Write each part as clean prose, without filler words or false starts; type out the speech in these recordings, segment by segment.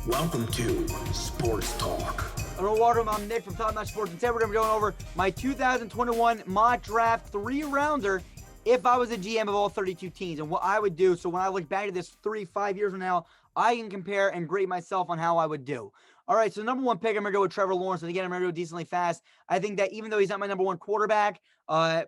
Welcome to Sports Talk. Hello, welcome. I'm Nick from TONT Sports, and today we're going to be going over my 2021 mock draft 3-rounder if I was a GM of all 32 teams and what I would do. So when I look back at this 5 years from now, I can compare and grade myself on how I would do. All right, so number one pick, I'm going to go with Trevor Lawrence. And again, I'm going to go decently fast. I think that even though he's not my number one quarterback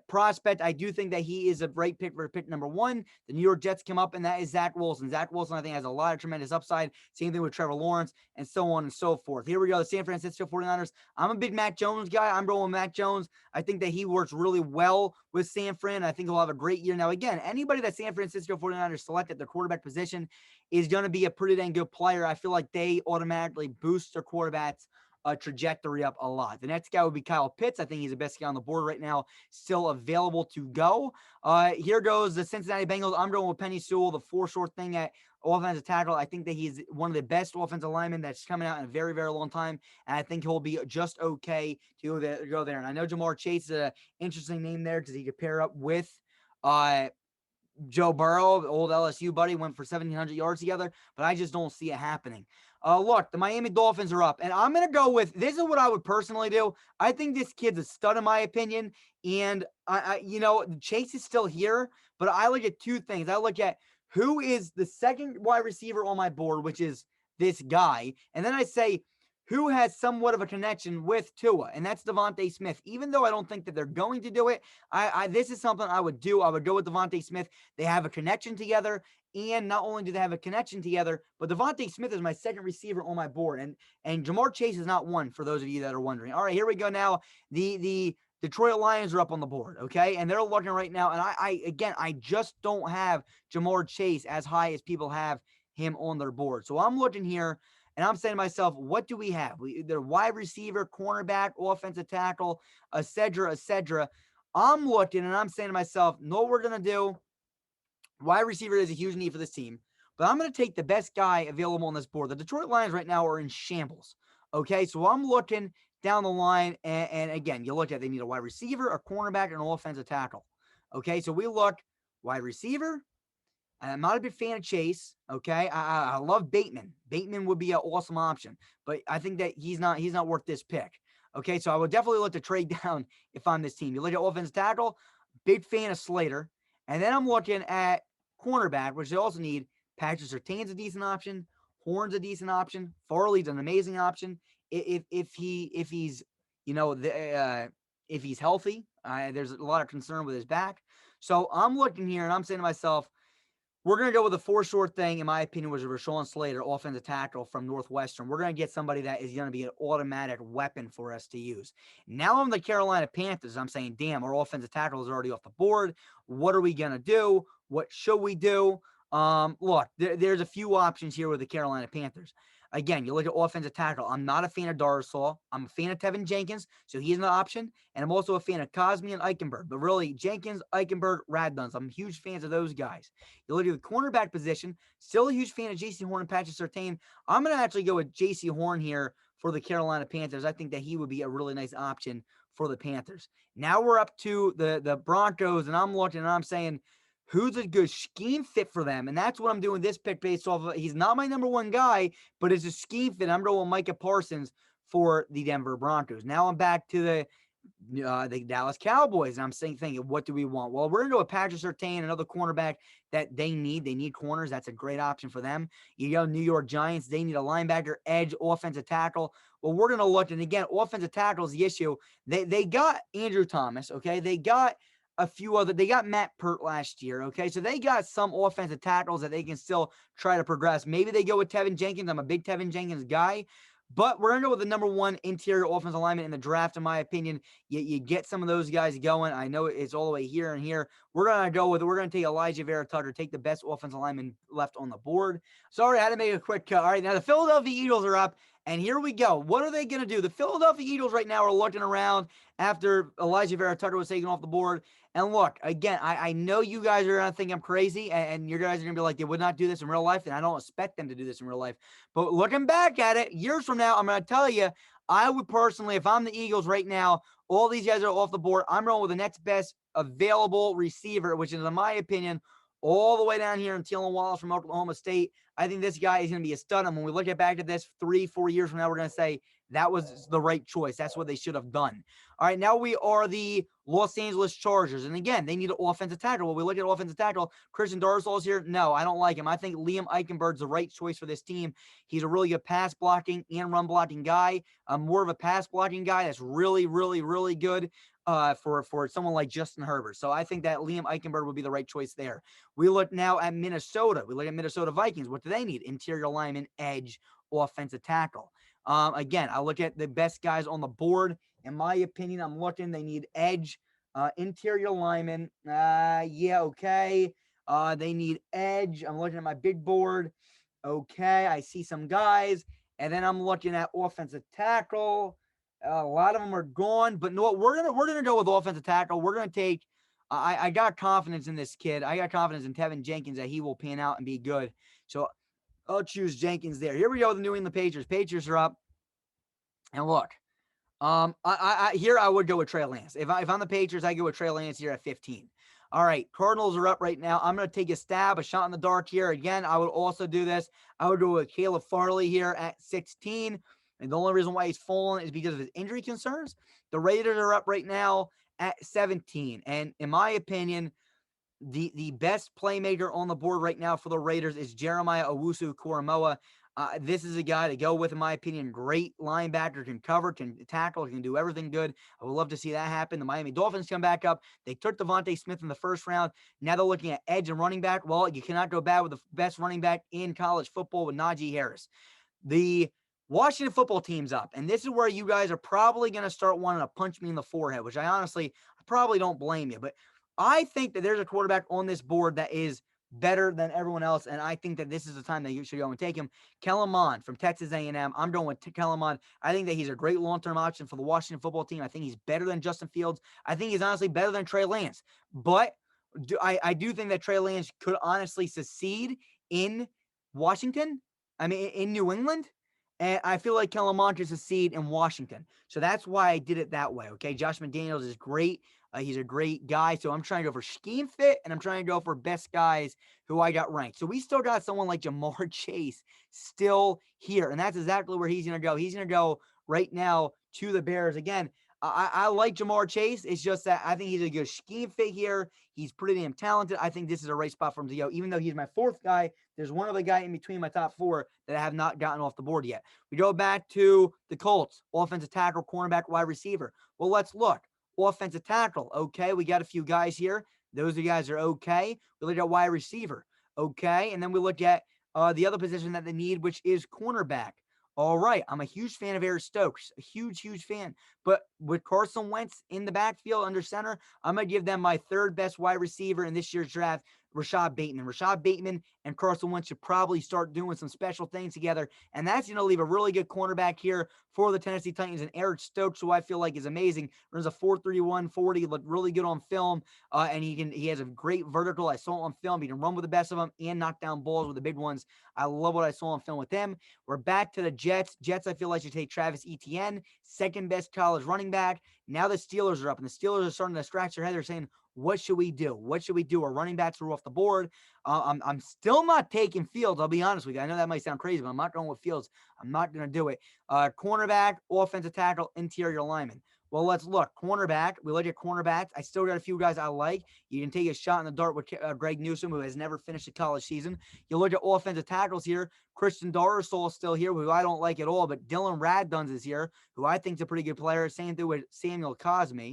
prospect, I do think that he is a great pick for pick number one. The New York Jets come up, and that is Zach Wilson. Zach Wilson, I think, has a lot of tremendous upside. Same thing with Trevor Lawrence, and so on and so forth. Here we go, the San Francisco 49ers. I'm a big Mac Jones guy. I'm going with Mac Jones. I think that he works really well with San Fran. I think he'll have a great year. Now, again, anybody that San Francisco 49ers select at the quarterback position is going to be a pretty dang good player. I feel like they automatically boost their quarterback's trajectory up a lot. The next guy would be Kyle Pitts. I think he's the best guy on the board right now, still available to go. Here goes the Cincinnati Bengals. I'm going with Penny Sewell, the foreshort thing at offensive tackle. I think that he's one of the best offensive linemen that's coming out in a very, very long time, and I think he'll be just okay to go there. And I know Jamar Chase is an interesting name there because he could pair up with Joe Burrow, the old LSU buddy, went for 1,700 yards together, but I just don't see it happening. Look, the Miami Dolphins are up, and I'm going to go with, this is what I would personally do. I think this kid's a stud in my opinion, and Chase is still here, but I look at two things. I look at who is the second wide receiver on my board, which is this guy, and then I say, who has somewhat of a connection with Tua, and that's Devontae Smith. Even though I don't think that they're going to do it, this is something I would do. I would go with Devontae Smith. They have a connection together, and not only do they have a connection together, but Devontae Smith is my second receiver on my board, and Jamar Chase is not one, for those of you that are wondering. All right, here we go now. The Detroit Lions are up on the board, okay? And they're looking right now, and I just don't have Jamar Chase as high as people have him on their board. So I'm looking here, and I'm saying to myself, what do we have? They're wide receiver, cornerback, offensive tackle, et cetera, et cetera. I'm looking, and I'm saying to myself, know what we're going to do. Wide receiver is a huge need for this team, but I'm going to take the best guy available on this board. The Detroit Lions right now are in shambles, okay? So I'm looking down the line, and again, you look at, they need a wide receiver, a cornerback, and an offensive tackle, okay? So we look wide receiver. I'm not a big fan of Chase, okay? I love Bateman. Bateman would be an awesome option, but I think that he's not worth this pick, okay? So I would definitely look to trade down if I'm this team. You look at offensive tackle, big fan of Slater, and then I'm looking at cornerback, which they also need. Patrick Surtain's a decent option. Horn's a decent option. Farley's an amazing option if he's healthy. There's a lot of concern with his back. So I'm looking here, and I'm saying to myself, we're going to go with the foreshort thing, in my opinion, was Rashawn Slater, offensive tackle from Northwestern. We're going to get somebody that is going to be an automatic weapon for us to use. Now I'm the Carolina Panthers. I'm saying, damn, our offensive tackle is already off the board. What are we going to do? What should we do? Look, there's a few options here with the Carolina Panthers. Again, you look at offensive tackle. I'm not a fan of Darsaw. I'm a fan of Tevin Jenkins, so he's an option. And I'm also a fan of Cosme and Eichenberg. But really, Jenkins, Eichenberg, Radduns, I'm huge fans of those guys. You look at the cornerback position, still a huge fan of J.C. Horn and Patrick Surtain. I'm going to actually go with J.C. Horn here for the Carolina Panthers. I think that he would be a really nice option for the Panthers. Now we're up to the Broncos, and I'm looking, and I'm saying, who's a good scheme fit for them? And that's what I'm doing this pick based off of. He's not my number one guy, but it's a scheme fit. I'm going with Micah Parsons for the Denver Broncos. Now I'm back to the Dallas Cowboys, and I'm thinking, what do we want? Well, we're going to go with Patrick Surtain, another cornerback that they need. They need corners. That's a great option for them. You go New York Giants. They need a linebacker, edge, offensive tackle. Well, we're going to look, and again, offensive tackle is the issue. They got Andrew Thomas, okay? They got a few other, they got Matt Pert last year, okay? So they got some offensive tackles that they can still try to progress. Maybe they go with Tevin Jenkins. I'm a big Tevin Jenkins guy, but we're going to go with the number one interior offensive lineman in the draft, in my opinion. You get some of those guys going. I know it's all the way here and here. We're going to take Elijah Vera Tucker, take the best offensive lineman left on the board. Sorry, I had to make a quick cut. All right, now the Philadelphia Eagles are up, and here we go. What are they going to do? The Philadelphia Eagles right now are looking around after Elijah Vera Tucker was taken off the board. And look, again, I know you guys are going to think I'm crazy, and you guys are going to be like, they would not do this in real life, and I don't expect them to do this in real life. But looking back at it, years from now, I'm going to tell you, I would personally, if I'm the Eagles right now, all these guys are off the board, I'm rolling with the next best available receiver, which is, in my opinion, all the way down here in Teelan Wallace from Oklahoma State. I think this guy is going to be a stud. And when we look at back at this 3-4 years from now, we're going to say that was the right choice. That's what they should have done. All right, now we are the Los Angeles Chargers. And again, they need an offensive tackle. When we look at offensive tackle, Christian Darsal's here. No, I don't like him. I think Liam Eichenberg's the right choice for this team. He's a really good pass blocking and run blocking guy. More of a pass blocking guy that's really, really, really good for someone like Justin Herbert. So I think that Liam Eichenberg would be the right choice there. We look now at Minnesota. We look at Minnesota Vikings. What do they need? Interior lineman, edge, offensive tackle. Again, I look at the best guys on the board. In my opinion, they need edge, interior lineman. Yeah, okay. They need edge. I'm looking at my big board. Okay, I see some guys. And then I'm looking at offensive tackle. A lot of them are gone, but no, we're gonna go with offensive tackle. We're gonna take. I got confidence in this kid. I got confidence in Tevin Jenkins that he will pan out and be good. So I'll choose Jenkins there. Here we go with the New England Patriots. Patriots are up, and look, here I would go with Trey Lance. If I'm the Patriots, I go with Trey Lance here at 15. All right, Cardinals are up right now. I'm going to take a shot in the dark here. Again, I would also do this. I would go with Caleb Farley here at 16. And the only reason why he's fallen is because of his injury concerns. The Raiders are up right now at 17. And in my opinion, the best playmaker on the board right now for the Raiders is Jeremiah Owusu-Koramoah. This is a guy to go with, in my opinion. Great linebacker, can cover, can tackle, can do everything good. I would love to see that happen. The Miami Dolphins come back up. They took Devontae Smith in the first round. Now they're looking at edge and running back. Well, you cannot go bad with the best running back in college football with Najee Harris. The Washington football team's up, and this is where you guys are probably going to start wanting to punch me in the forehead, which I probably don't blame you. But I think that there's a quarterback on this board that is better than everyone else, and I think that this is the time that you should go and take him. Kellen Mond from Texas A&M. I'm going with Kellen Mond. I think that he's a great long-term option for the Washington football team. I think he's better than Justin Fields. I think he's honestly better than Trey Lance. But I do think that Trey Lance could honestly succeed in Washington. I mean, in New England. And I feel like Kellen Mond could succeed in Washington. So that's why I did it that way, okay? Josh McDaniels is great. He's a great guy. So I'm trying to go for scheme fit, and I'm trying to go for best guys who I got ranked. So we still got someone like Jamar Chase still here, and that's exactly where he's going to go. He's going to go right now to the Bears. Again, I like Jamar Chase. It's just that I think he's a good scheme fit here. He's pretty damn talented. I think this is a right spot for him to go. Even though he's my fourth guy, there's one other guy in between my top four that I have not gotten off the board yet. We go back to the Colts. Offensive tackle, cornerback, wide receiver. Well, let's look. Offensive tackle. Okay, we got a few guys here. Those guys are okay. We look at wide receiver. Okay, and then we look at the other position that they need, which is cornerback. All right, I'm a huge fan of Eric Stokes, a huge, huge fan. But with Carson Wentz in the backfield under center, I'm going to give them my third best wide receiver in this year's draft, Rashad Bateman. Rashad Bateman and Carson Wentz should probably start doing some special things together, and that's going to leave a really good cornerback here for the Tennessee Titans. And Eric Stokes, who I feel like is amazing, runs a 4.31 40, looked really good on film, and he has a great vertical. I saw it on film. He can run with the best of them and knock down balls with the big ones. I love what I saw on film with him. We're back to the Jets. Jets, I feel like should take Travis Etienne, second best college running back. Now the Steelers are up, and the Steelers are starting to scratch their head. They're saying, what should we do? What should we do? Our running backs are off the board. I'm still not taking Fields. I'll be honest with you. I know that might sound crazy, but I'm not going with Fields. I'm not going to do it. Cornerback, offensive tackle, interior lineman. Well, let's look. Cornerback. We look at cornerbacks. I still got a few guys I like. You can take a shot in the dark with Greg Newsome, who has never finished a college season. You look at offensive tackles here. Christian Darrisaw is still here, who I don't like at all, but Dylan Radduns is here, who I think is a pretty good player. Same thing with Samuel Cosme.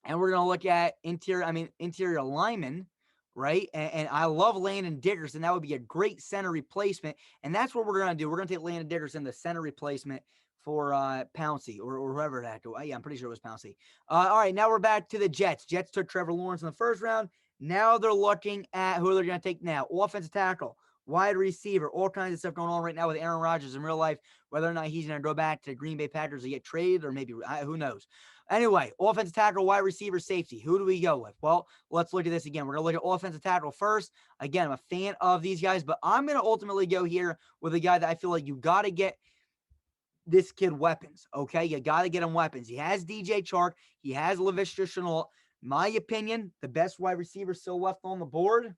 And we're going to look at interior linemen, right? And I love Landon Dickerson. That would be a great center replacement. And that's what we're going to do. We're going to take Landon Dickerson, the center replacement for Pouncey or whoever that go. Yeah, I'm pretty sure it was Pouncey. All right, now we're back to the Jets. Jets took Trevor Lawrence in the first round. Now they're looking at who they're going to take now. Offensive tackle, wide receiver, all kinds of stuff going on right now with Aaron Rodgers in real life. Whether or not he's going to go back to Green Bay Packers to get traded or maybe who knows. Anyway, offensive tackle, wide receiver, safety. Who do we go with? Well, let's look at this again. We're going to look at offensive tackle first. Again, I'm a fan of these guys, but I'm going to ultimately go here with a guy that I feel like you got to get this kid weapons, okay? You got to get him weapons. He has DJ Chark. He has Laviska Shenault. My opinion, the best wide receiver still left on the board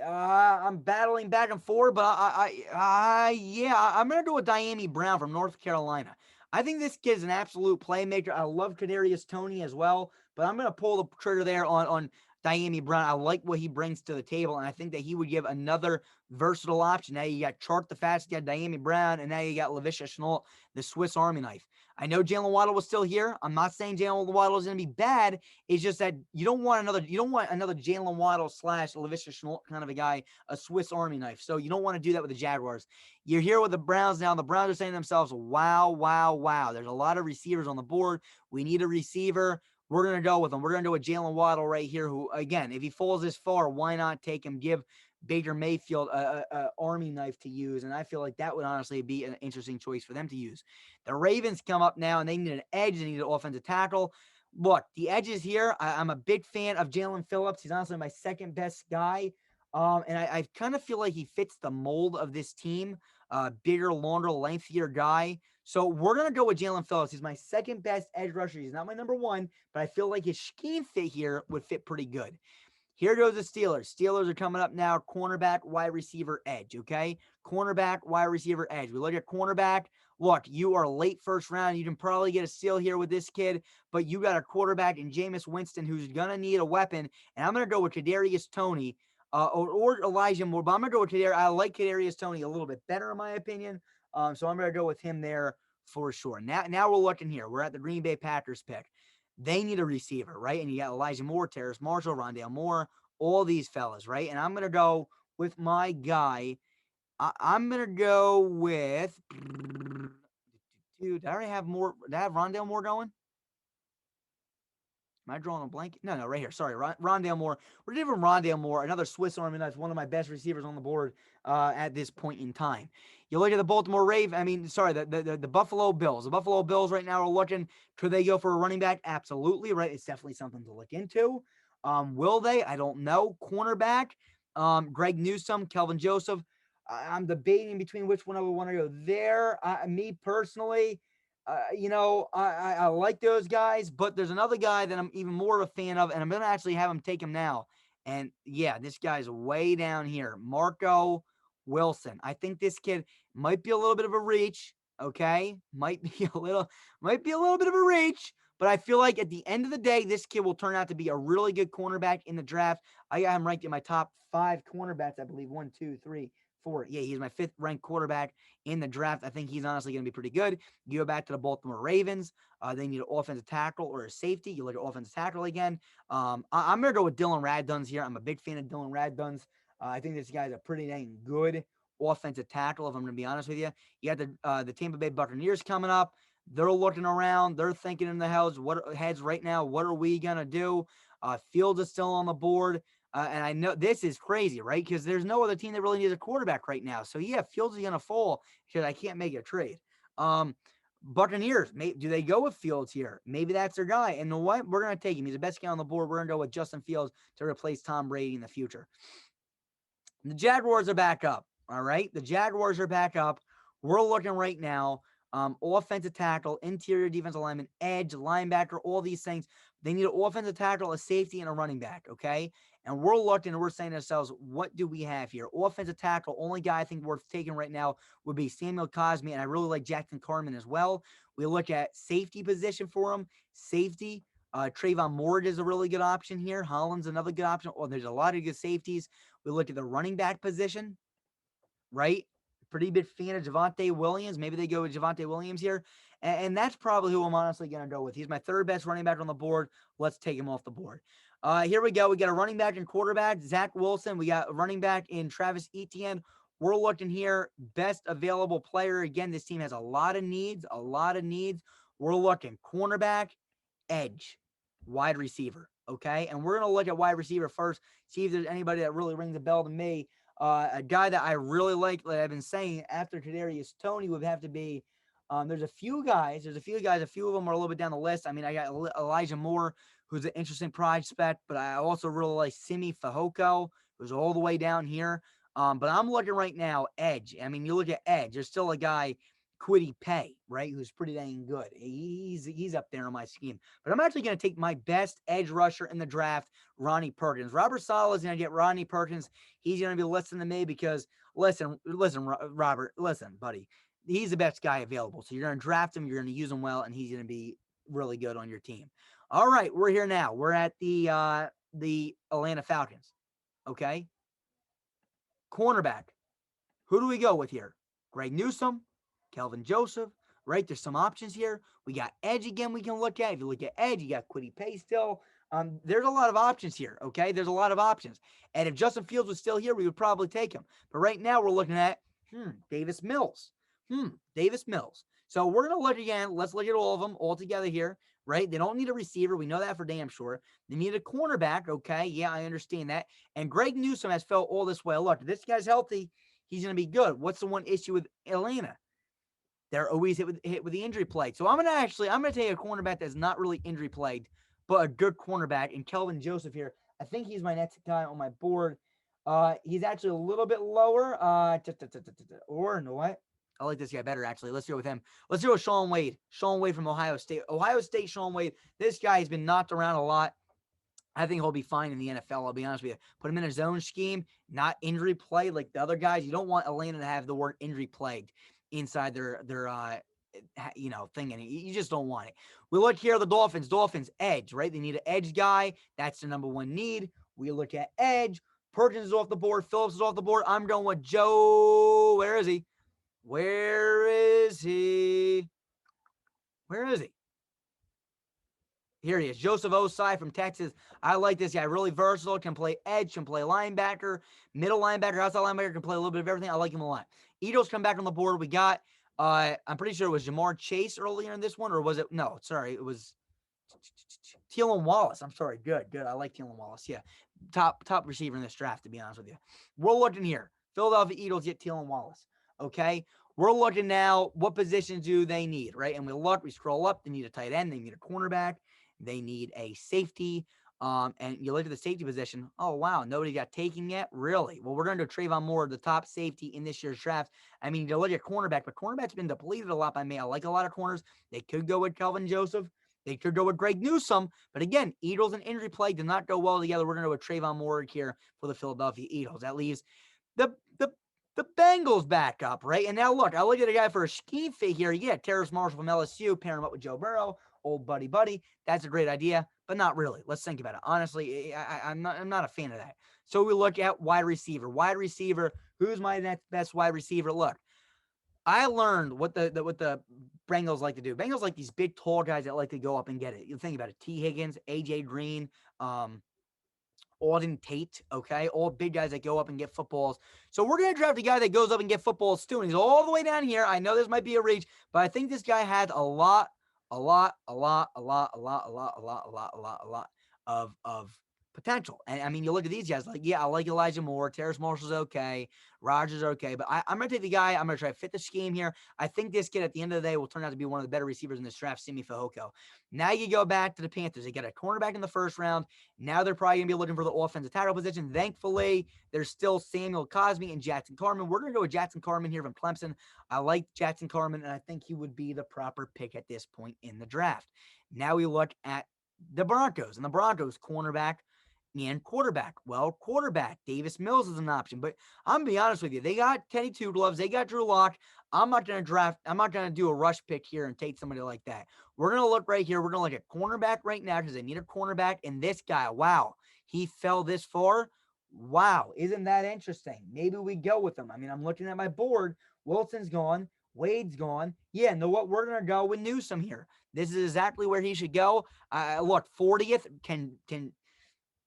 I'm battling back and forth, but I'm gonna go with Diami Brown from North Carolina. I think this kid is an absolute playmaker. I love Kadarius Toney as well, but I'm gonna pull the trigger there on Diami Brown. I like what he brings to the table, and I think that he would give another versatile option. Now you got Chart the Fast, you got Diami Brown, and now you got Laviska Shenault, the Swiss Army knife. I know Jalen Waddle was still here. I'm not saying Jalen Waddle is going to be bad. It's just that you don't want another Jalen Waddle / Laviska Shenault kind of a guy, a Swiss Army knife. So you don't want to do that with the Jaguars. You're here with the Browns now. The Browns are saying to themselves, wow, wow, wow. There's a lot of receivers on the board. We need a receiver. We're going to go with him. We're going to go with Jalen Waddle right here, who, again, if he falls this far, why not take him, give Baker Mayfield a Army knife to use, and I feel like that would honestly be an interesting choice for them to use. The Ravens come up now, and they need an edge. They need an offensive tackle. Look, the edges here, I'm a big fan of Jalen Phillips. He's honestly my second best guy, and I kind of feel like he fits the mold of this team. Bigger, longer, lengthier guy. So we're going to go with Jalen Phillips. He's my second best edge rusher. He's not my number one, but I feel like his scheme fit here would fit pretty good. Here goes the Steelers. Steelers are coming up now. Cornerback, wide receiver, edge, okay? Cornerback, wide receiver, edge. We look at cornerback. Look, you are late first round. You can probably get a steal here with this kid, but you got a quarterback in Jameis Winston who's going to need a weapon, and I'm going to go with Kadarius Toney or Elijah Moore, but I'm going to go with Kadarius. I like Kadarius Toney a little bit better in my opinion, so I'm going to go with him there for sure. Now we're looking here. We're at the Green Bay Packers pick. They need a receiver, right? And you got Elijah Moore, Terrace Marshall, Rondale Moore, all these fellas, right? And I'm going to go with my guy. I'm going to go with, dude, did I already have more? Did I have Rondale Moore going? Am I drawing a blank? No, right here. Sorry, Rondale Moore. We're giving Rondale Moore, another Swiss Army knife, one of my best receivers on the board at this point in time. You look at the Baltimore the Buffalo Bills. The Buffalo Bills right now are looking, could they go for a running back? Absolutely, right? It's definitely something to look into. Will they? I don't know. Cornerback, Greg Newsome, Kelvin Joseph. I'm debating between which one I would want to go there. Me personally, I like those guys, but there's another guy that I'm even more of a fan of, and I'm going to actually have him take him now. And yeah, this guy's way down here. Marco Wilson. I think this kid might be a little bit of a reach. Okay. Might be a little bit of a reach, but I feel like at the end of the day, this kid will turn out to be a really good cornerback in the draft. I got him ranked in my top 5 cornerbacks, I believe. 1, 2, 3, 4. Yeah, he's my 5th ranked quarterback in the draft. I think he's honestly going to be pretty good. You go back to the Baltimore Ravens. They need an offensive tackle or a safety. You look at offensive tackle again. I'm going to go with Dylan Radunz here. I'm a big fan of Dylan Radunz. I think this guy's a pretty dang good offensive tackle, if I'm going to be honest with you. You got the Tampa Bay Buccaneers coming up. They're looking around. They're thinking in the heads right now, what are we going to do? Fields is still on the board. And I know this is crazy, right? Because there's no other team that really needs a quarterback right now. So, yeah, Fields is going to fall because I can't make a trade. Buccaneers, do they go with Fields here? Maybe that's their guy. And you know what? We're going to take him. He's the best guy on the board. We're going to go with Justin Fields to replace Tom Brady in the future. The Jaguars are back up, all right? The Jaguars are back up. We're looking right now. Offensive tackle, interior defensive lineman, edge, linebacker, all these things. They need an offensive tackle, a safety, and a running back, okay? And we're looking and we're saying to ourselves, what do we have here? Offensive tackle, only guy I think worth taking right now would be Samuel Cosme, and I really like Jackson Carman as well. We look at safety position for him. Safety, Trayvon Moore is a really good option here. Holland's another good option. Oh, there's a lot of good safeties. We look at the running back position, right? Pretty big fan of Javonte Williams. Maybe they go with Javonte Williams here. And that's probably who I'm honestly going to go with. He's my 3rd best running back on the board. Let's take him off the board. Here we go. We got a running back and quarterback, Zach Wilson. We got a running back in Travis Etienne. We're looking here, best available player. Again, this team has a lot of needs. We're looking cornerback, edge, wide receiver, okay? And we're going to look at wide receiver first, see if there's anybody that really rings a bell to me. A guy that I really like I've been saying after Kadarius Toney would have to be, there's a few guys. A few of them are a little bit down the list. I mean, I got Elijah Moore, who's an interesting prospect, but I also really like Simi Fehoko, who's all the way down here. But I'm looking right now, edge. I mean, you look at edge. There's still a guy, Quiddy Pay, right? Who's pretty dang good. He's up there on my scheme. But I'm actually going to take my best edge rusher in the draft, Ronnie Perkins. Robert Saleh is going to get Ronnie Perkins. He's going to be listening to me because, listen, Robert, listen, buddy. He's the best guy available. So you're going to draft him. You're going to use him well, and he's going to be really good on your team. All right, we're here now. We're at the Atlanta Falcons. Okay? Cornerback. Who do we go with here? Greg Newsome, Kelvin Joseph, right? There's some options here. We got edge again we can look at. If you look at edge, you got Quiddy Pay still. There's a lot of options here, okay? There's a lot of options. And if Justin Fields was still here, we would probably take him. But right now we're looking at, Davis Mills. Davis Mills. So we're going to look again. Let's look at all of them all together here, right? They don't need a receiver. We know that for damn sure. They need a cornerback, okay? Yeah, I understand that. And Greg Newsome has felt all this way. Look, if this guy's healthy, he's going to be good. What's the one issue with Atlanta? They're always hit with the injury plague. So I'm going to take a cornerback that's not really injury plagued, but a good cornerback. And Kelvin Joseph here, I think he's my next guy on my board. He's actually a little bit lower. Or, you know what? I like this guy better, actually. Let's go with him. Let's go with Shaun Wade. Shaun Wade from Ohio State. Ohio State, Shaun Wade. This guy has been knocked around a lot. I think he'll be fine in the NFL. I'll be honest with you. Put him in a zone scheme, not injury plagued like the other guys. You don't want Atlanta to have the word injury plagued inside their thing. And you just don't want it. We look here, the Dolphins. Dolphins, edge, right? They need an edge guy. That's their number one need. We look at edge. Perkins is off the board. Phillips is off the board. I'm going with Joe. Where is he? Where is he? Here he is. Joseph Osai from Texas. I like this guy. Really versatile. Can play edge. Can play linebacker. Middle linebacker. Outside linebacker. Can play a little bit of everything. I like him a lot. Eagles come back on the board. We got, I'm pretty sure it was Jamar Chase earlier in this one. Or was it? No, sorry. It was Teelan Wallace. I'm sorry. Good. I like Teelan Wallace. Yeah. Top receiver in this draft, to be honest with you. We're looking here. Philadelphia Eagles get Teelan Wallace. Okay. We're looking now, what positions do they need, right? And we scroll up. They need a tight end. They need a cornerback. They need a safety. And you look at the safety position. Oh, wow. Nobody got taken yet? Really? Well, we're going to Trayvon Moore, the top safety in this year's draft. I mean, you look at cornerback, but cornerback's been depleted a lot by me. I like a lot of corners. They could go with Kelvin Joseph. They could go with Greg Newsome. But again, Eagles and injury play did not go well together. We're going to go with Trayvon Moore here for the Philadelphia Eagles. That leaves the Bengals back up, right? And now look, I look at a guy for a scheme fit here. Yeah, Terrace Marshall from LSU, pair him up with Joe Burrow, old buddy. That's a great idea, but not really. Let's think about it. Honestly, I'm not a fan of that. So we look at wide receiver. Who's my next best wide receiver? Look, I learned what the Bengals like to do. Bengals like these big, tall guys that like to go up and get it. You think about it: T. Higgins, AJ Green, Auden Tate, okay? All big guys that go up and get footballs. So we're going to draft a guy that goes up and get footballs too. And he's all the way down here. I know this might be a reach, but I think this guy has a lot of potential. And I mean, you look at these guys, like, yeah, I like Elijah Moore. Terrace Marshall's okay. Rodgers okay. But I'm going to take the guy. I'm going to try to fit the scheme here. I think this kid at the end of the day will turn out to be one of the better receivers in this draft, Simi Fehoko. Now you go back to the Panthers. They got a cornerback in the first round. Now they're probably going to be looking for the offensive tackle position. Thankfully, there's still Samuel Cosmi and Jackson Carman. We're going to go with Jackson Carman here from Clemson. I like Jackson Carman, and I think he would be the proper pick at this point in the draft. Now we look at the Broncos, and the Broncos cornerback and quarterback. Well, quarterback, Davis Mills is an option, but I'm going to be honest with you. They got Kenny Two Gloves. They got Drew Lock. I'm not going to do a rush pick here and take somebody like that. We're going to look right here. We're going to look at cornerback right now because they need a cornerback. And this guy, wow, he fell this far. Wow, isn't that interesting? Maybe we go with him. I mean, I'm looking at my board. Wilson's gone. Wade's gone. Yeah, know what? We're going to go with Newsome here. This is exactly where he should go. Look, 40th. Can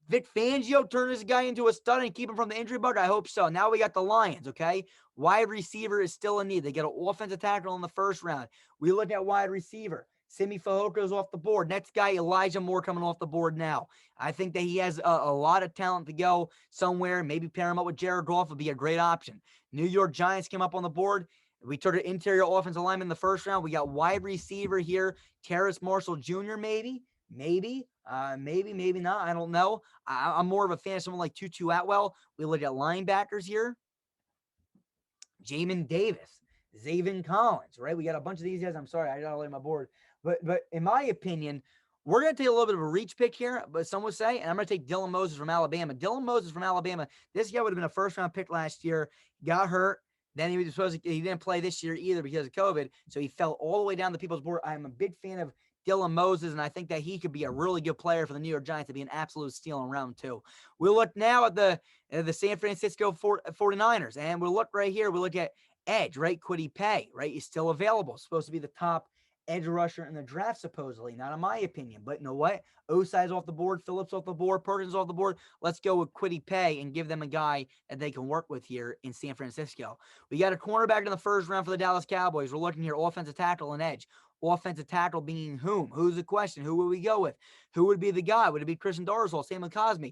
Vic Fangio turn this guy into a stud and keep him from the injury bug? I hope so. Now we got the Lions, okay? Wide receiver is still a need. They get an offensive tackle in the first round. We look at wide receiver. Simi Fehoko off the board. Next guy, Elijah Moore, coming off the board now. I think that he has a lot of talent to go somewhere. Maybe pair him up with Jared Goff would be a great option. New York Giants came up on the board. We took an interior offensive lineman in the first round. We got wide receiver here. Terrace Marshall Jr. maybe not. I don't know. I'm more of a fan of someone like Tutu Atwell. We look at linebackers here. Jamin Davis. Zaven Collins, right? We got a bunch of these guys. I'm sorry, I got to lay my board. But in my opinion, we're going to take a little bit of a reach pick here, but some would say, and I'm going to take Dylan Moses from Alabama. Dylan Moses from Alabama, this guy would have been a first-round pick last year, got hurt. Then he was supposed to, he didn't play this year either because of COVID, so he fell all the way down the people's board. I'm a big fan of Dylan Moses, and I think that he could be a really good player for the New York Giants to be an absolute steal in round 2. We look now at the San Francisco 49ers, and we look right here. We look at edge, right? Kwity Paye, right? He's still available. Supposed to be the top edge rusher in the draft, supposedly. Not in my opinion, but you know what? Osai's off the board, Phillips off the board, Perkins off the board. Let's go with Kwity Paye and give them a guy that they can work with here in San Francisco. We got a cornerback in the first round for the Dallas Cowboys. We're looking here, offensive tackle and edge. Offensive tackle being whom? Who's the question? Who would we go with? Who would be the guy? Would it be Christian Darzal, Samuel Cosme,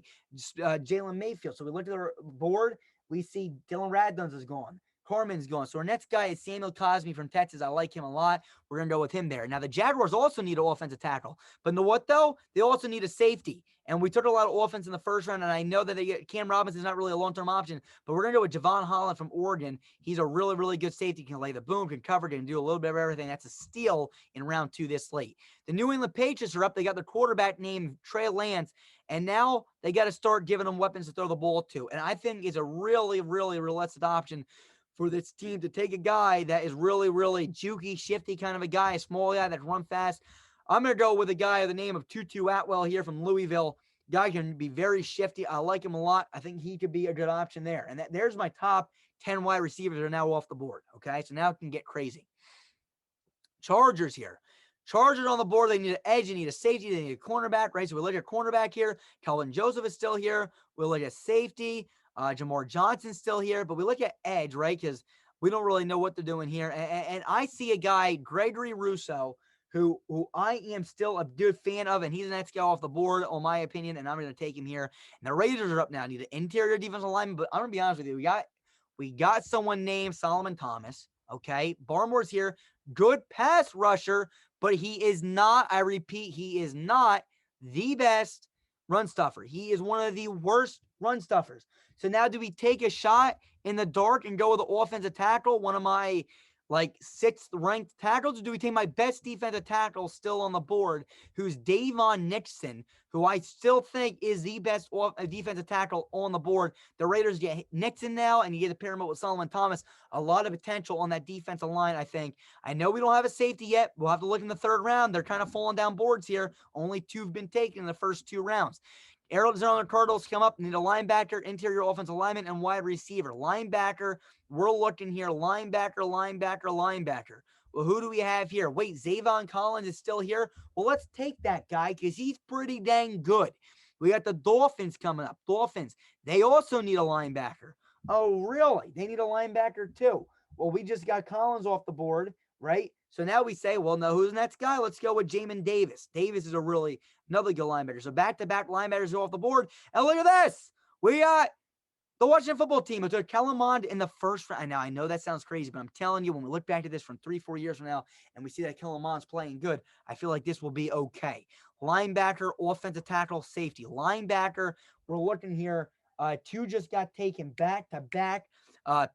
Jalen Mayfield? So we look at the board. We see Dylan Radunz is gone. Corman's gone. So our next guy is Samuel Cosme from Texas. I like him a lot. We're going to go with him there. Now, the Jaguars also need an offensive tackle. But you know what, though? They also need a safety. And we took a lot of offense in the first round, and I know that Cam Robinson is not really a long-term option, but we're going to go with Javon Holland from Oregon. He's a really, really good safety. Can lay the boom, can cover, can do a little bit of everything. That's a steal in round 2 this late. The New England Patriots are up. They got their quarterback named Trey Lance, and now they got to start giving them weapons to throw the ball to. And I think it's a really, really realistic option for this team to take a guy that is really, really jukey, shifty kind of a guy, a small guy that run fast. I'm going to go with a guy of the name of Tutu Atwell here from Louisville. Guy can be very shifty. I like him a lot. I think he could be a good option there. And there's my top 10 wide receivers that are now off the board. Okay, so now it can get crazy. Chargers here. Chargers on the board. They need an edge. They need a safety. They need a cornerback, right? So we look at cornerback here. Kelvin Joseph is still here. We'll look at safety. Jamar Johnson's still here, but we look at edge, right? Because we don't really know what they're doing here. And I see a guy, Gregory Rousseau, who I am still a good fan of, and he's the next guy off the board, in my opinion, and I'm going to take him here. And the Raiders are up now. Need an interior defensive lineman, but I'm going to be honest with you. We got someone named Solomon Thomas, okay? Barmore's here. Good pass rusher, but he is not, I repeat, he is not the best run stuffer. He is one of the worst run stuffers. So now do we take a shot in the dark and go with the offensive tackle, one of my sixth ranked tackles, or do we take my best defensive tackle still on the board, who's Davon Nixon, who I still think is the best defensive tackle on the board? The Raiders get Nixon now, and you get to pair him up with Solomon Thomas. A lot of potential on that defensive line, I think. I know we don't have a safety yet. We'll have to look in the third round. They're kind of falling down boards here. Only 2 have been taken in the first 2 rounds. Arizona Cardinals come up, need a linebacker, interior offensive lineman, and wide receiver. Linebacker, we're looking here, linebacker. Well, who do we have here? Wait, Zavon Collins is still here? Well, let's take that guy because he's pretty dang good. We got the Dolphins coming up. Dolphins, they also need a linebacker. Oh, really? They need a linebacker too. Well, we just got Collins off the board, right? So now we say, well, no, who's the next guy? Let's go with Jamin Davis. Davis is another good linebacker. So back-to-back linebackers go off the board. And look at this. We got the Washington football team who took Kellen Mond in the first round. Now, I know that sounds crazy, but I'm telling you, when we look back to this from 3-4 years from now and we see that Kellen Mond's playing good, I feel like this will be okay. Linebacker, offensive tackle, safety. Linebacker, we're looking here. 2 just got taken back-to-back.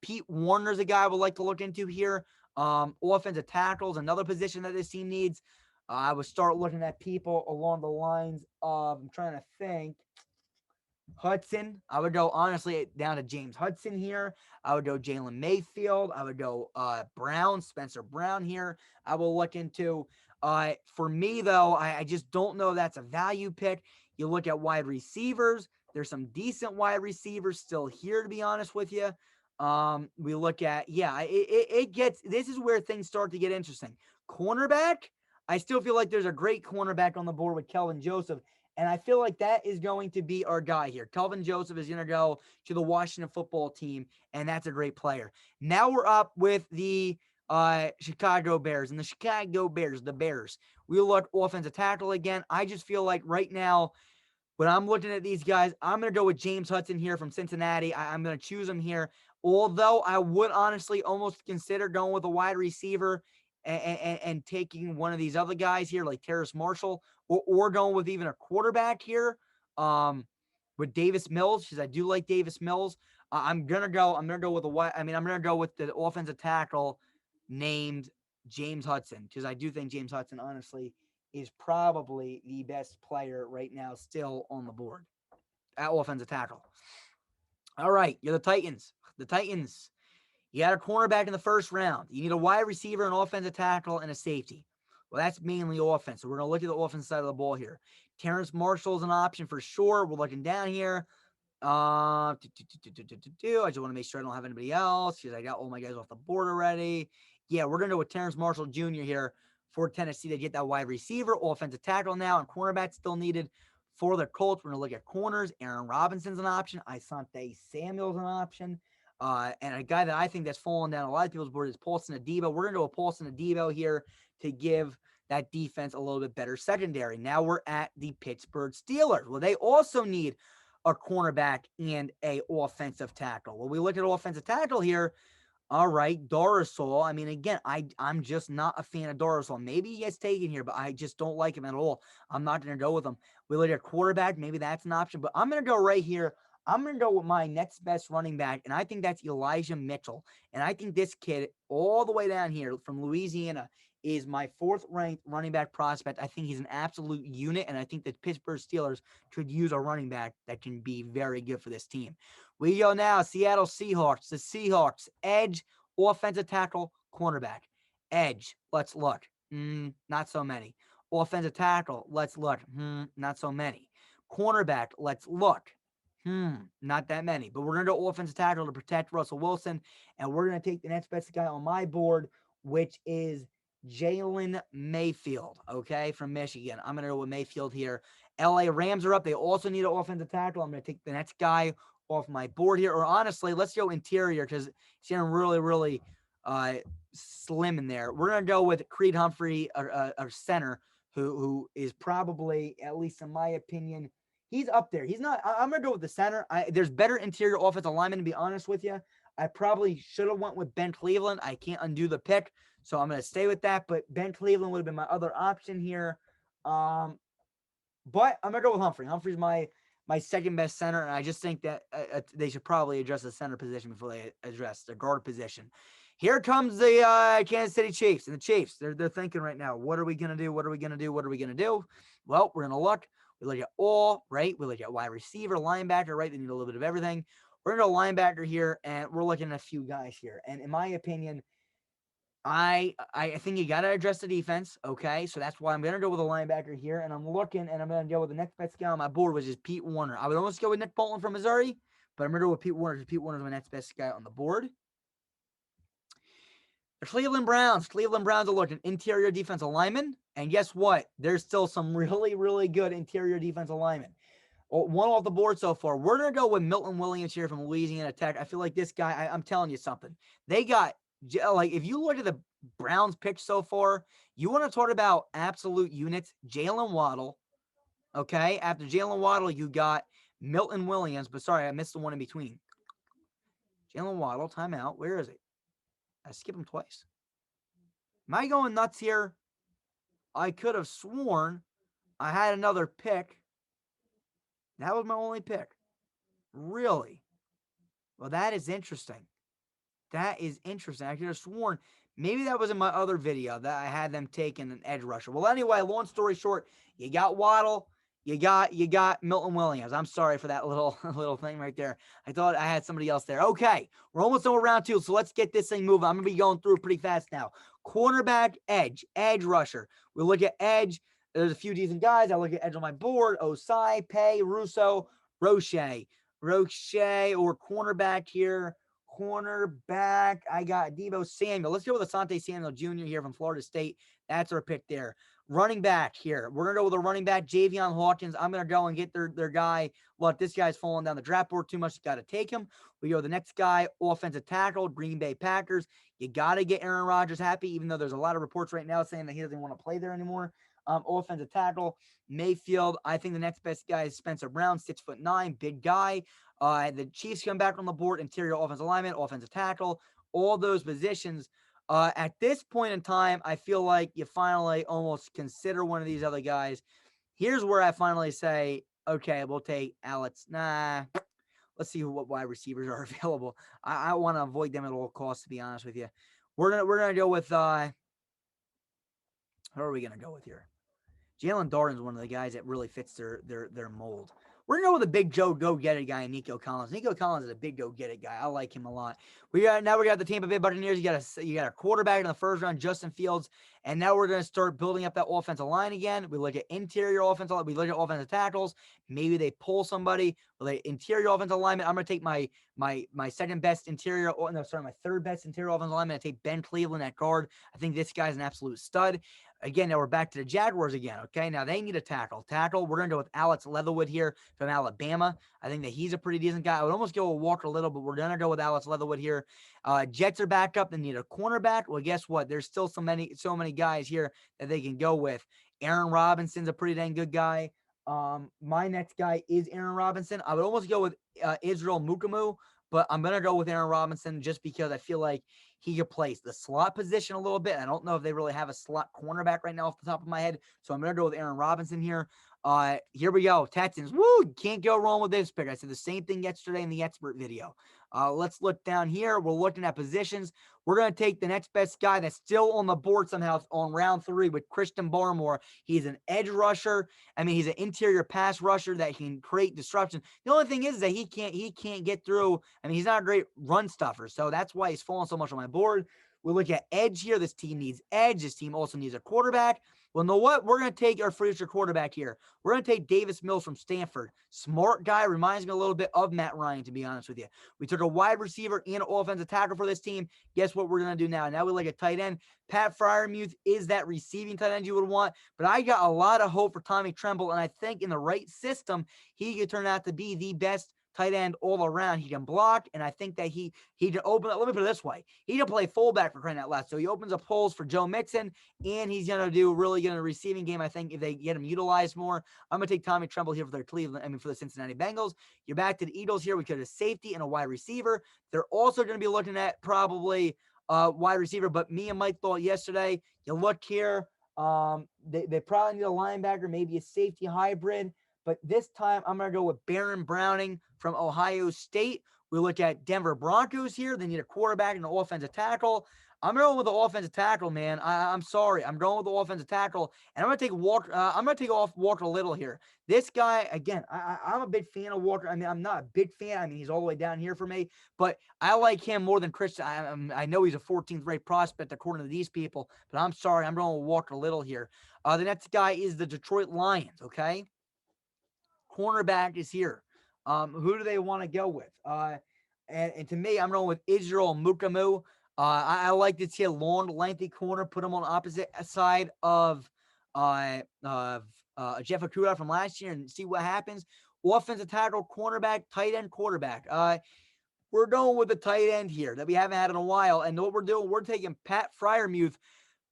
Pete Warner's a guy I would like to look into here. Offensive tackles, another position that this team needs. I would start looking at people along the lines of, I'm trying to think, Hudson. I would go, honestly, down to James Hudson here. I would go Jalen Mayfield. I would go Spencer Brown here. I will look into. For me, though, I just don't know that's a value pick. You look at wide receivers. There's some decent wide receivers still here, to be honest with you. We look at, this is where things start to get interesting. Cornerback, I still feel like there's a great cornerback on the board with Kelvin Joseph, and I feel like that is going to be our guy here. Kelvin Joseph is going to go to the Washington football team, and that's a great player. Now we're up with the Chicago Bears, and the Bears. We look offensive tackle again. I just feel like right now, when I'm looking at these guys, I'm going to go with James Hudson here from Cincinnati. I'm going to choose him here. Although I would honestly almost consider going with a wide receiver and taking one of these other guys here, like Terrace Marshall, or going with even a quarterback here with Davis Mills, because I do like Davis Mills. I'm gonna go with the offensive tackle named James Hudson, because I do think James Hudson, honestly, is probably the best player right now still on the board at offensive tackle. All right, you're the Titans. The Titans, you got a cornerback in the first round. You need a wide receiver, an offensive tackle, and a safety. Well, that's mainly offense. So we're going to look at the offensive side of the ball here. Terrence Marshall's an option for sure. We're looking down here. I just want to make sure I don't have anybody else because I got all my guys off the board already. Yeah, we're going to go with Terrence Marshall Jr. here for Tennessee to get that wide receiver, offensive tackle now, and cornerback still needed for the Colts. We're going to look at corners. Aaron Robinson's an option. Asante Samuel's an option. And a guy that I think that's fallen down a lot of people's board is Paulson Adebo. We're going to do a Paulson Adebo here to give that defense a little bit better secondary. Now we're at the Pittsburgh Steelers. Well, they also need a cornerback and a offensive tackle. Well, we look at offensive tackle here. All right, Dorisol. I mean, again, I'm just not a fan of Dorisol. Maybe he gets taken here, but I just don't like him at all. I'm not going to go with him. We look at quarterback. Maybe that's an option, but I'm going to go right here. I'm going to go with my next best running back, and I think that's Elijah Mitchell. And I think this kid all the way down here from Louisiana is my fourth-ranked running back prospect. I think he's an absolute unit, and I think the Pittsburgh Steelers could use a running back that can be very good for this team. We go now, Seattle Seahawks. The Seahawks, edge, offensive tackle, cornerback. Edge, let's look. Not so many. Offensive tackle, let's look. Not so many. Cornerback, let's look. Not that many. But we're going to do offensive tackle to protect Russell Wilson, and we're going to take the next best guy on my board, which is Jalen Mayfield, okay, from Michigan. I'm going to go with Mayfield here. LA Rams are up. They also need an offensive tackle. I'm going to take the next guy off my board here. Or honestly, let's go interior because it's getting really, really slim in there. We're going to go with Creed Humphrey, our center, who is probably, at least in my opinion, he's up there. He's not. I'm going to go with the center. There's better interior offensive linemen, to be honest with you. I probably should have went with Ben Cleveland. I can't undo the pick, so I'm going to stay with that. But Ben Cleveland would have been my other option here. But I'm going to go with Humphrey. Humphrey's my second best center, and I just think that they should probably address the center position before they address the guard position. Here comes the Kansas City Chiefs, and the Chiefs, they're thinking right now, what are we going to do? What are we going to do? What are we going to do? Well, we're going to look. We look at all, right? We look at wide receiver, linebacker, right? They need a little bit of everything. We're going to go linebacker here, and we're looking at a few guys here. And in my opinion, I think you got to address the defense, okay? So that's why I'm going to go with a linebacker here, and I'm looking, and I'm going to go with the next best guy on my board, which is Pete Warner. I would almost go with Nick Bolton from Missouri, but I'm going to go with Pete Warner because Pete Warner is my next best guy on the board. The Cleveland Browns. Cleveland Browns are looking interior defensive lineman, and guess what? There's still some really, really good interior defensive linemen. One off the board so far. We're going to go with Milton Williams here from Louisiana Tech. I feel like this guy, I'm telling you something. They got, like, if you look at the Browns pick so far, you want to talk about absolute units. Jalen Waddle, okay? After Jalen Waddle, you got Milton Williams, but sorry, I missed the one in between. Jalen Waddle, timeout. Where is it? I skipped him twice. Am I going nuts here? I could have sworn I had another pick. That was my only pick. Really? Well, that is interesting. That is interesting. I could have sworn maybe that was in my other video that I had them taking an edge rusher. Well, anyway, long story short, you got Waddle, you got Milton Williams. I'm sorry for that little thing right there. I thought I had somebody else there. Okay, we're almost over round 2, so let's get this thing moving. I'm gonna be going through pretty fast now. Cornerback, edge rusher. We look at edge. There's a few decent guys. I look at edge on my board. Osai, Pay, Russo, Roche, or cornerback here. Cornerback, I got Deebo Samuel. Let's go with Asante Samuel Jr. here from Florida State. That's our pick there. Running back here. We're going to go with a running back, Javion Hawkins. I'm going to go and get their guy. Look, this guy's falling down the draft board too much. You got to take him. We go to the next guy, offensive tackle, Green Bay Packers. You got to get Aaron Rodgers happy, even though there's a lot of reports right now saying that he doesn't want to play there anymore. Offensive tackle, Mayfield. I think the next best guy is Spencer Brown, 6'9", big guy. The Chiefs come back on the board, interior offensive lineman, offensive tackle, all those positions. At this point in time, I feel like you finally almost consider one of these other guys. Here's where I finally say, okay, we'll take Alex. Nah, let's see what wide receivers are available. I want to avoid them at all costs, to be honest with you. We're gonna go with who are we gonna go with here? Jalen Darden's one of the guys that really fits their mold. We're gonna go with a big Joe go-get-it guy, Nico Collins. Nico Collins is a big go-get-it guy. I like him a lot. We got the Tampa Bay Buccaneers. You got a quarterback in the first round, Justin Fields, and now we're gonna start building up that offensive line again. We look at interior offensive. We look at offensive tackles. Maybe they pull somebody. Like interior offensive lineman. I'm gonna take my second best interior. Oh, no, sorry, my third best interior offensive lineman. I take Ben Cleveland at guard. I think this guy's an absolute stud. Again, now we're back to the Jaguars again, okay? Now they need a tackle. We're going to go with Alex Leatherwood here from Alabama. I think that he's a pretty decent guy. I would almost go with Walker Little, but we're going to go with Alex Leatherwood here. Jets are back up. They need a cornerback. Well, guess what? There's still so many guys here that they can go with. Aaron Robinson's a pretty dang good guy. My next guy is Aaron Robinson. I would almost go with Israel Mukumu, but I'm going to go with Aaron Robinson just because I feel like he could play the slot position a little bit. I don't know if they really have a slot cornerback right now off the top of my head, so I'm going to go with Aaron Robinson here. Here we go. Texans. Woo! Can't go wrong with this pick. I said the same thing yesterday in the expert video. Let's look down here. We're looking at positions. We're going to take the next best guy that's still on the board somehow on round 3 with Christian Barmore. He's an edge rusher. I mean, he's an interior pass rusher that can create disruption. The only thing is that he can't get through. I mean, he's not a great run stuffer, so that's why he's falling so much on my board. We look at edge here. This team needs edge. This team also needs a quarterback. Well, know what? We're going to take our future quarterback here. We're going to take Davis Mills from Stanford. Smart guy. Reminds me a little bit of Matt Ryan, to be honest with you. We took a wide receiver and an offensive tackle for this team. Guess what we're going to do now? Now we like a tight end. Pat Freiermuth is that receiving tight end you would want, but I got a lot of hope for Tommy Tremble, and I think in the right system, he could turn out to be the best tight end all around. He can block, and I think that he can open up. Let me put it this way. He can play fullback for crying out loud. So he opens up holes for Joe Mixon, and he's going to do really good in the receiving game, I think, if they get him utilized more. I'm going to take Tommy Tremble here for for the Cincinnati Bengals. You're back to the Eagles here. We could have a safety and a wide receiver. They're also going to be looking at probably wide receiver, but me and Mike thought yesterday, you look here, they probably need a linebacker, maybe a safety hybrid. But this time, I'm going to go with Baron Browning from Ohio State. We look at Denver Broncos here. They need a quarterback and an offensive tackle. I'm going with the offensive tackle, man. I'm sorry. I'm going with the offensive tackle, and I'm going to take Walker. I'm going to take off Walker Little here. This guy, again, I'm a big fan of Walker. I mean, I'm not a big fan. I mean, he's all the way down here for me, but I like him more than Christian. I know he's a 14th rate prospect according to these people, but I'm sorry. I'm going with Walker Little here. The next guy is the Detroit Lions. Okay. Cornerback is here. Who do they want to go with? And to me, I'm going with Israel Mukumu. I like to see a long, lengthy corner, put him on the opposite side of Jeff Okudah from last year and see what happens. Offensive tackle, cornerback, tight end, quarterback. We're going with the tight end here that we haven't had in a while. And what we're doing, we're taking Pat Freiermuth,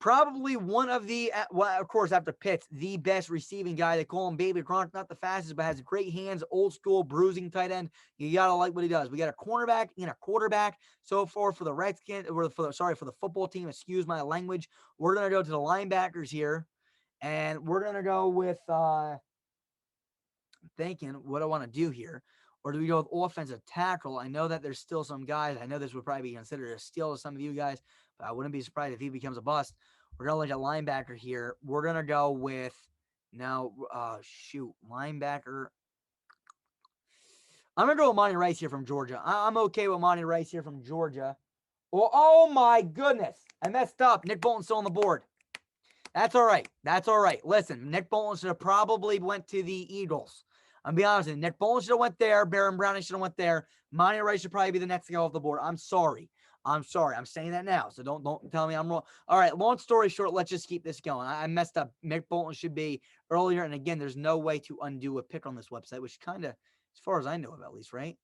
probably one of the, well, of course, after Pitts, the best receiving guy. They call him Baby Gronk, not the fastest, but has great hands, old school, bruising tight end. You got to like what he does. We got a cornerback and a quarterback so far for the Redskins, or for the football team, excuse my language. We're going to go to the linebackers here, and we're going to go with, I'm thinking what I want to do here. Or do we go with offensive tackle? I know that there's still some guys. I know this would probably be considered a steal to some of you guys, but I wouldn't be surprised if he becomes a bust. We're going to look at linebacker here. We're going to go with linebacker. I'm going to go with Monty Rice here from Georgia. I'm okay with Monty Rice here from Georgia. Oh my goodness. I messed up. Nick Bolton's still on the board. That's all right. That's all right. Listen, Nick Bolton should have probably went to the Eagles. I'll be honest with you. Nick Bolton should have went there. Baron Browning should have went there. Monty Rice should probably be the next guy off the board. I'm sorry. I'm saying that now, so don't tell me I'm wrong. All right, long story short, let's just keep this going. I messed up. Nick Bolton should be earlier, and again, there's no way to undo a pick on this website, which kind of, as far as I know of at least, right?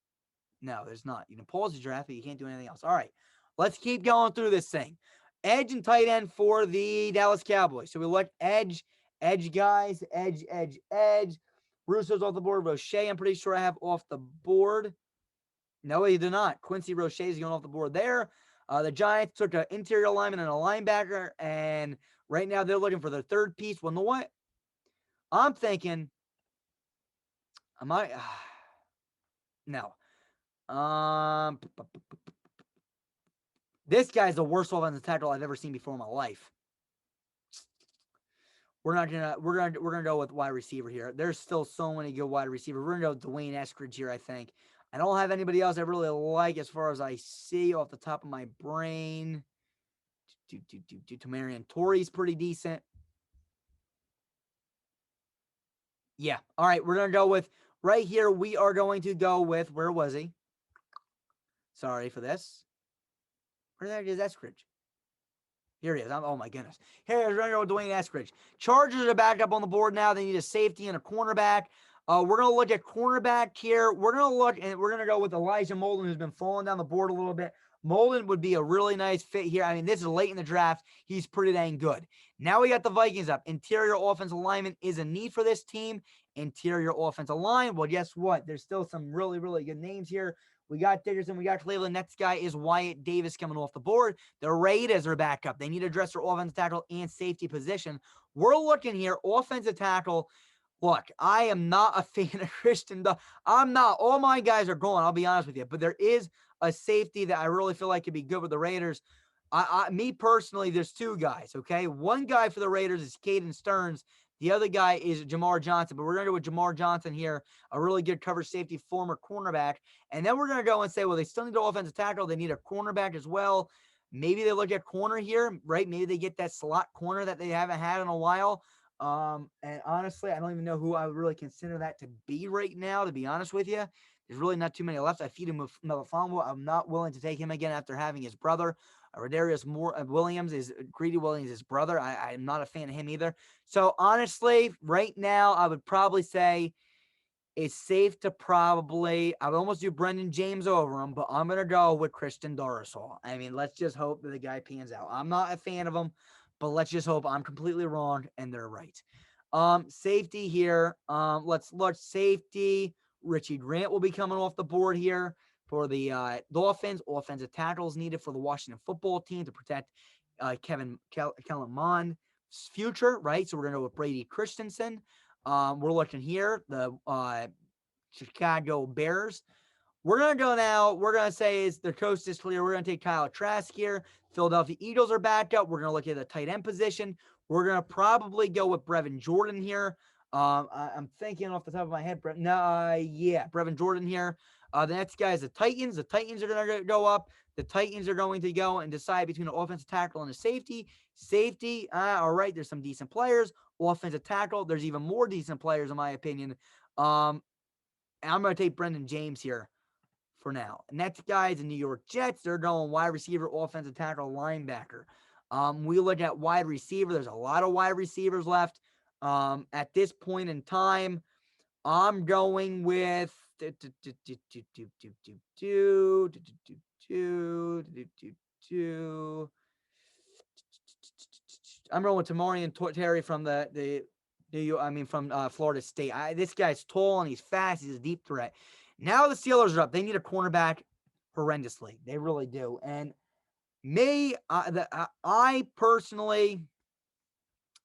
No, there's not. You can pause the draft, but you can't do anything else. All right, let's keep going through this thing. Edge and tight end for the Dallas Cowboys. So we look edge guys, edge. Russo's off the board. Roche, I'm pretty sure I have off the board. No, he did not. Quincy Roche is going off the board there. The Giants took an interior lineman and a linebacker, and right now they're looking for their third piece. Well, you know what? I'm thinking, no. This guy's the worst offensive tackle I've ever seen before in my life. We're gonna go with wide receiver here. There's still so many good wide receivers. We're gonna go Dwayne Eskridge here, I think. I don't have anybody else I really like as far as I see off the top of my brain. Tamarian Torrey's pretty decent. Yeah. All right, we're gonna go with right here. We are going to go with, where was he? Sorry for this. Where the heck is Eskridge? Here he is. Oh, my goodness. Here is Dwayne Eskridge. Chargers are back up on the board now. They need a safety and a cornerback. We're going to look at cornerback here. We're going to look, and we're going to go with Elijah Molden, who's been falling down the board a little bit. Molden would be a really nice fit here. I mean, this is late in the draft. He's pretty dang good. Now we got the Vikings up. Interior offensive lineman is a need for this team. Interior offensive line. Well, guess what? There's still some really, really good names here. We got Dickerson. We got Cleveland. Next guy is Wyatt Davis coming off the board. The Raiders are back up. They need to address their offensive tackle and safety position. We're looking here, offensive tackle. Look, I am not a fan of Christian. I'm not. All my guys are gone, I'll be honest with you. But there is a safety that I really feel like could be good with the Raiders. Me personally, there's two guys, okay? One guy for the Raiders is Caden Stearns. The other guy is Jamar Johnson, but we're going to go with Jamar Johnson here, a really good cover safety, former cornerback. And then we're going to go and say, well, they still need an offensive tackle. They need a cornerback as well. Maybe they look at corner here, right? Maybe they get that slot corner that they haven't had in a while. And honestly, I don't even know who I would really consider that to be right now, to be honest with you. There's really not too many left. I feed him with Melifonwu. I'm not willing to take him again after having his brother. Rodarius Williams is Greedy Williams' his brother. I'm not a fan of him either. So honestly, right now, I would probably say it's safe to probably, I would almost do Brendan James over him, but I'm going to go with Christian Dorisol. I mean, let's just hope that the guy pans out. I'm not a fan of him, but let's just hope I'm completely wrong and they're right. Safety here. Let's look safety. Richie Grant will be coming off the board here for the Dolphins. Offensive tackles needed for the Washington football team to protect Kellen Mond's future, right? So we're going to go with Brady Christensen. We're looking here, the Chicago Bears. We're going to go now. We're going to say is the coast is clear. We're going to take Kyle Trask here. Philadelphia Eagles are back up. We're going to look at the tight end position. We're going to probably go with Brevin Jordan here. I'm thinking off the top of my head. Brevin Jordan here. The next guy is the Titans. The Titans are going to go up. The Titans are going to go and decide between an offensive tackle and a safety. Safety, all right, there's some decent players. Offensive tackle, there's even more decent players in my opinion. I'm going to take Brendan James here for now. Next guy is the New York Jets. They're going wide receiver, offensive tackle, linebacker. We look at wide receiver. There's a lot of wide receivers left. At this point in time, I'm going with I'm going with Tamarian Terry from from Florida State. This guy's tall and he's fast. He's a deep threat. Now the Steelers are up. They need a cornerback horrendously. They really do. And I personally,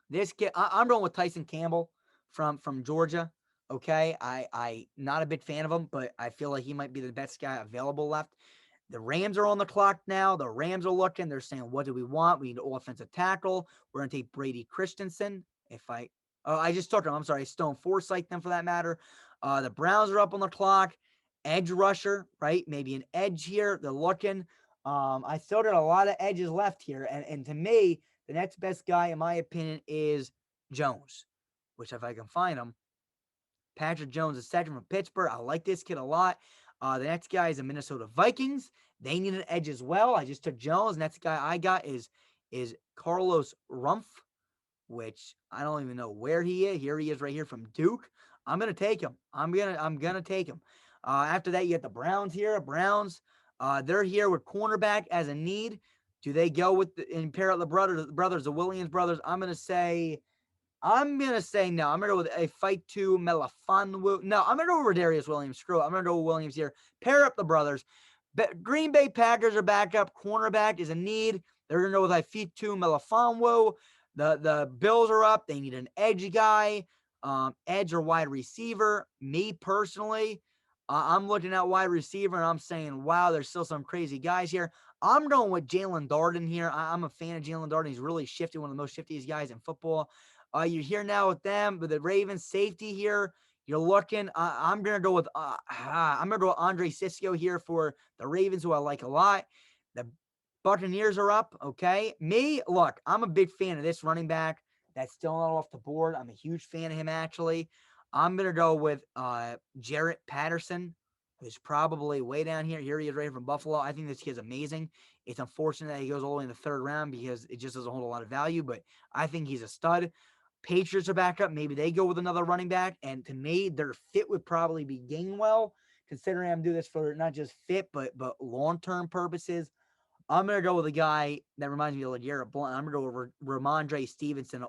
this kid, I'm going with Tyson Campbell from Georgia. Okay, I not a big fan of him, but I feel like he might be the best guy available left. The Rams are on the clock now. The Rams are looking. They're saying, what do we want? We need an offensive tackle. We're going to take Brady Christensen. I just took him. I'm sorry, Stone Forsythe them for that matter. The Browns are up on the clock. Edge rusher, right? Maybe an edge here. They're looking. I still got a lot of edges left here. And to me, the next best guy, in my opinion, is Jones, which if I can find him, Patrick Jones is second from Pittsburgh. I like this kid a lot. The next guy is the Minnesota Vikings. They need an edge as well. I just took Jones. Next guy I got is Carlos Rumpf, which I don't even know where he is. Here he is right here from Duke. I'm gonna take him. I'm gonna take him. After that, you get the Browns here. They're here with cornerback as a need. Do they go and pair up the brothers, the Williams brothers? I'm gonna say no. I'm going to go with a fight to Melifonwu. No, I'm going to go with Rodarius Williams. Screw it. I'm going to go with Williams here. Pair up the brothers. Green Bay Packers are back up. Cornerback is a need. They're going to go with Ifeatu Melifonwu. The Bills are up. They need an edge guy, edge or wide receiver. Me personally, I'm looking at wide receiver, and I'm saying, wow, there's still some crazy guys here. I'm going with Jalen Darden here. I'm a fan of Jalen Darden. He's really shifty, one of the most shiftiest guys in football. You're here now with them, with the Ravens safety here. You're looking. I'm gonna go with Andre Cisco here for the Ravens, who I like a lot. The Buccaneers are up. Okay, look, I'm a big fan of this running back that's still not off the board. I'm a huge fan of him actually. I'm gonna go with Jarrett Patterson, who's probably way down here. Here he is right from Buffalo. I think this kid's amazing. It's unfortunate that he goes all the way in the third round because it just doesn't hold a lot of value, but I think he's a stud. Patriots are back up. Maybe they go with another running back. And to me, their fit would probably be Gainwell, considering I'm doing this for not just fit, but long-term purposes. I'm going to go with a guy that reminds me of LeGarrette Blount. I'm going to go with Ramondre Stevenson.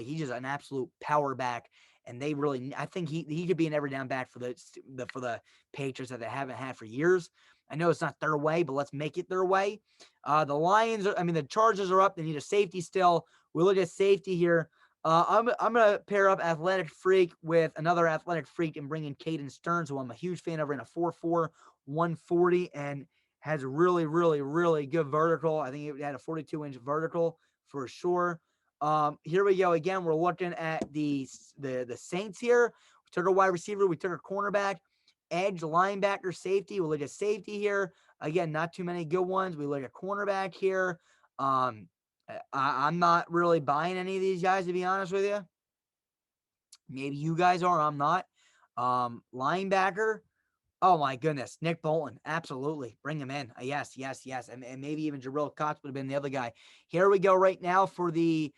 He's just an absolute power back. And they really, I think he could be an every down back for the Patriots that they haven't had for years. I know it's not their way, but let's make it their way. The Chargers are up. They need a safety still. We look at safety here. I'm gonna pair up Athletic Freak with another Athletic Freak and bring in Caden Stearns, who I'm a huge fan of, in a 4.4 140 and has really, really, really good vertical. I think it had a 42-inch vertical for sure. Here we go again. We're looking at the Saints here. We took a wide receiver. We took a cornerback, edge, linebacker, safety. We look at safety here. Again, not too many good ones. We look at cornerback here. I'm not really buying any of these guys, to be honest with you. Maybe you guys are. I'm not. Linebacker. Oh, my goodness. Nick Bolton. Absolutely. Bring him in. Yes. And maybe even Jarrell Cox would have been the other guy. Here we go right now for the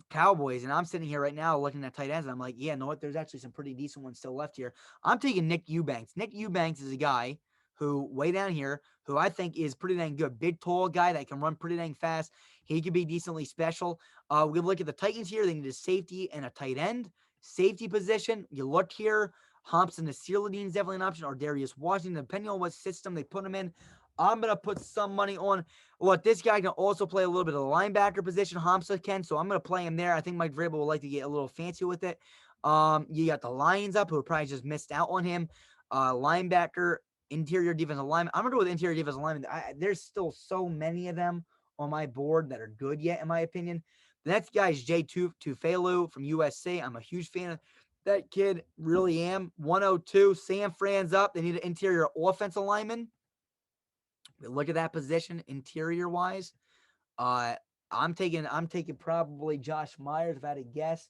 Cowboys. And I'm sitting here right now looking at tight ends. And I'm like, yeah, know what? There's actually some pretty decent ones still left here. I'm taking Nick Eubanks. Nick Eubanks is a guy who, way down here, who I think is pretty dang good. Big, tall guy that can run pretty dang fast. He could be decently special. We look at the Titans here. They need a safety and a tight end. Safety position, you look here. Thompson to Sealadine is definitely an option, or Darius Washington, depending on what system they put him in. I'm going to put some money on. Look, this guy can also play a little bit of the linebacker position. Hamza can, so I'm going to play him there. I think Mike Vrabel would like to get a little fancy with it. You got the Lions up, who probably just missed out on him. Linebacker, interior defensive lineman. I'm going to go with interior defensive lineman. There's still so many of them on my board that are good yet, in my opinion. The next guy is Jay Tufelu from USC. I'm a huge fan of that kid, really am. 102. San Fran's up. They need an interior offensive lineman. Look at that position, interior-wise. I'm taking probably Josh Myers, if I had to guess.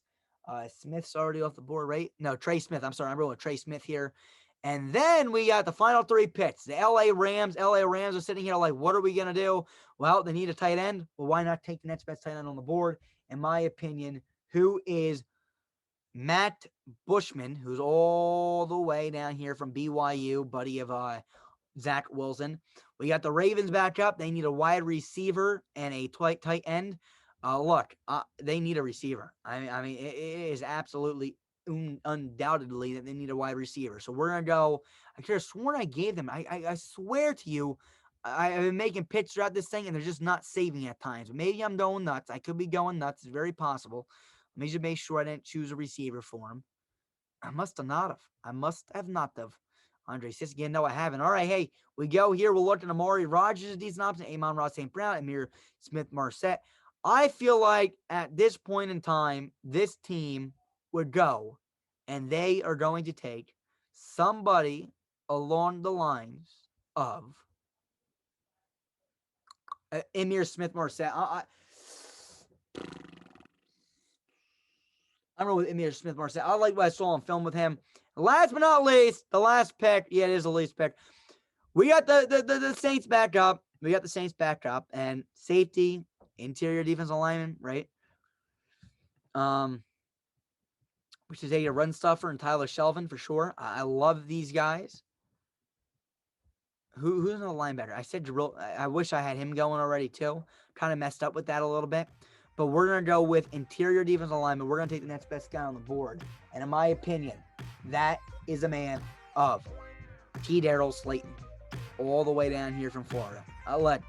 Smith's already off the board, right? No, Trey Smith. I'm sorry. I'm rolling with Trey Smith here. And then we got the final three picks. The LA Rams. LA Rams are sitting here like, what are we going to do? Well, they need a tight end. Well, why not take the next best tight end on the board? In my opinion, who is Matt Bushman, who's all the way down here from BYU, buddy of Zach Wilson. We got the Ravens back up. They need a wide receiver and a tight end. They need a receiver. I mean, it is absolutely undoubtedly that they need a wide receiver. So we're going to go. I could have sworn I gave them. I swear to you, I've been making picks throughout this thing, and they're just not saving at times. Maybe I'm going nuts. I could be going nuts. It's very possible. Let me just make sure I didn't choose a receiver for him. I must have not have. Andre says again, no, I haven't. All right, hey, we go here. We're looking at Amari Rogers as a decent option. Amon-Ra St. Brown, Amir Smith-Marset. I feel like at this point in time, this team would go, and they are going to take somebody along the lines of Amir Smith-Marset. I'm going with Amir Smith-Marset. I like what I saw on film with him. Last but not least, the last pick. Yeah, it is the least pick. We got the Saints back up. And safety, interior defensive lineman, right? Which is a run stuffer and Tyler Shelvin for sure. I love these guys. Who's in the linebacker? I said Jarrell. I wish I had him going already too. Kind of messed up with that a little bit. But we're going to go with interior defensive lineman. We're going to take the next best guy on the board. And in my opinion, that is a man of T. Darrell Slayton. All the way down here from Florida.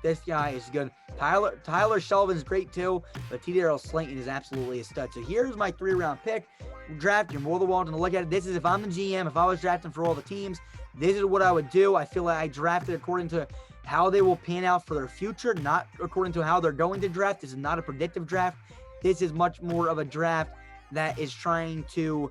This guy is good. Tyler Shelvin's great too, but T. Darrell Slayton is absolutely a stud. So here's my 3-round pick. Draft, you're more than welcome to look at it. This is if I'm the GM, if I was drafting for all the teams, this is what I would do. I feel like I drafted according to how they will pan out for their future, not according to how they're going to draft. This is not a predictive draft. This is much more of a draft that is trying to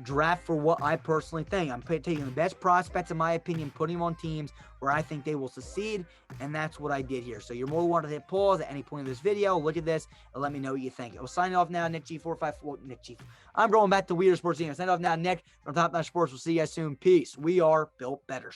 draft for what I personally think. I'm taking the best prospects, in my opinion, putting them on teams where I think they will succeed, and that's what I did here. So you're more than welcome to hit pause at any point in this video, look at this, and let me know what you think. I'll sign off now, Nick G454. Nick G. I'm going back to Weird Sports Team. Sign off now, Nick from Top Notch Sports. We'll see you guys soon. Peace. We are built better.